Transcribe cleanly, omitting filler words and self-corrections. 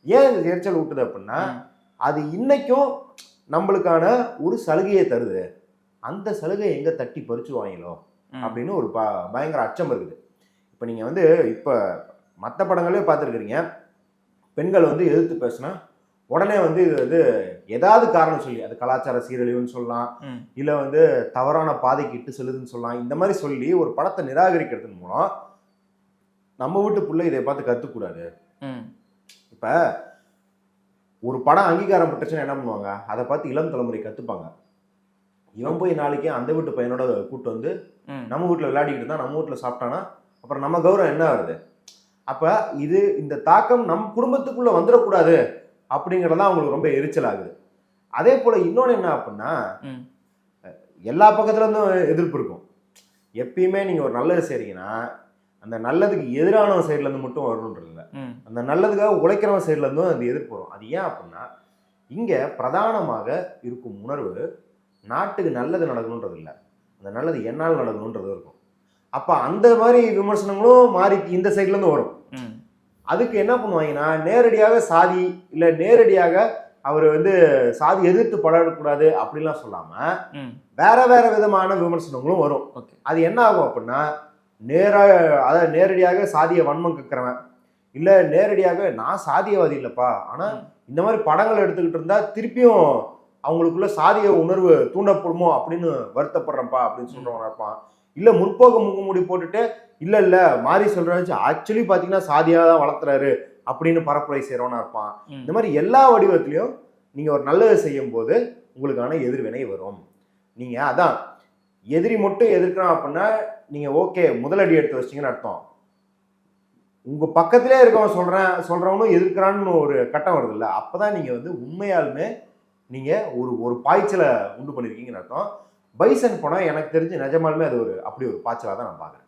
ஏன் இந்த எரிச்சல் ஊட்டுது அப்படின்னா, அது இன்னைக்கும் நம்மளுக்கான ஒரு சலுகையை தருது. அந்த சலுகையை எங்க தட்டி பறிச்சுருவாங்களோ அப்படின்னு ஒரு பயங்கர அச்சம் இருக்குது. இப்ப நீங்க வந்து இப்ப மத்த படங்களே பார்த்துருக்கிறீங்க. பெண்கள் வந்து எதிர்த்து பேசினா உடனே வந்து இது வந்து ஏதாவது காரணம் சொல்லி, அது கலாச்சார சீரழிவுன்னு சொல்லலாம், இல்ல வந்து தவறான பாதைக்கு இட்டு செல்லுதுன்னு சொல்லலாம். இந்த மாதிரி சொல்லி ஒரு படத்தை நிராகரிக்கிறதன் மூலம் நம்ம வீட்டு புள்ள இதை பார்த்து கத்துக்கூடாது. இப்ப ஒரு படம் அங்கீகாரம் பெற்றுச்சுன்னா என்ன பண்ணுவாங்க? அதை பார்த்து இளம் தலைமுறை கத்துப்பாங்க. இவன் போய் நாளைக்கு அந்த வீட்டு பையனோட கூட்டு வந்து நம்ம வீட்டில் விளையாடிக்கிட்டு இருந்தா, நம்ம வீட்டில் சாப்பிட்டானா அப்புறம் நம்ம கௌரவம் என்ன ஆகுது? அப்ப இந்த தாக்கம் நம் குடும்பத்துக்குள்ள வந்துடக்கூடாது அப்படிங்கிறதா அவங்களுக்கு ரொம்ப எரிச்சல் ஆகுது. அதே போல இன்னொன்று என்ன அப்படின்னா, எல்லா பக்கத்துல இருந்தும் எதிர்ப்பு இருக்கும். எப்பயுமே நீங்க ஒரு நல்லது செய்றீங்கன்னா அந்த நல்லதுக்கு எதிரானவன் சைட்ல இருந்து மட்டும் வரணுன்றது இல்லை. அந்த நல்லதுக்காக உழைக்கிறவன் சைட்ல இருந்தும் அந்த எதிர்ப்பு வரும். அது ஏன் அப்படின்னா, இங்க பிரதானமாக இருக்கும் உணர்வு நாட்டுக்கு நல்லது நடக்கணுன்றது இல்லை, அந்த நல்லது என்னால் நடக்கணுன்றது இருக்கும். அப்ப அந்த மாதிரி விமர்சனங்களும் மாறி இந்த சைட்ல இருந்து வரும். அதுக்கு என்ன பண்ணுவாங்கன்னா, நேரடியாக சாதி இல்ல நேரடியாக அவர் வந்து சாதி எதிர்த்து படக்கூடாது அப்படிலாம் சொல்லாம வேற வேற விதமான விமர்சனங்களும் வரும். அது என்ன ஆகும் அப்படின்னா, அதாவது நேரடியாக சாதிய வன்மம் கேட்கிறவன், இல்ல நேரடியாக நான் சாதியவாதி இல்லப்பா, ஆனா இந்த மாதிரி படங்கள் எடுத்துக்கிட்டு இருந்தா திருப்பியும் அவங்களுக்குள்ள சாதிய உணர்வு தூண்டப்படுமோ அப்படின்னு வருத்தப்படுறப்பா அப்படின்னு சொல்றவன் இருப்பான். இல்ல முற்போக்கு முகமூடி போட்டுட்டு இல்ல இல்ல மாறி சொல்றாச்சு ஆக்சுவலி பாத்தீங்கன்னா சாதியா தான் வளர்த்துறாரு அப்படின்னு பரப்புரை செய்யறவனா இருப்பான். இந்த மாதிரி எல்லா வடிவத்திலையும் நீங்க ஒரு நல்லது செய்யும் போது உங்களுக்கான எதிர்வினை வரும். நீங்க அதான் எதிரி மட்டும் எதிர்க்கிறான் அப்படின்னா நீங்க ஓகே முதலடி எடுத்து வச்சிங்கன்னு அர்த்தம். உங்க பக்கத்திலே இருக்கவன் சொல்றவனும் எதிர்க்கிறான்னு ஒரு கட்டம் வருது இல்ல, அப்பதான் நீங்க வந்து உண்மையாலுமே நீங்க ஒரு பாய்ச்சலை உண்டு பண்ணிருக்கீங்கன்னு அர்த்தம். பைசன் படம் எனக்கு தெரிஞ்சு நிஜமாலுமே அது அப்படி ஒரு பாய்ச்சலா தான் நான் பாக்குறேன்.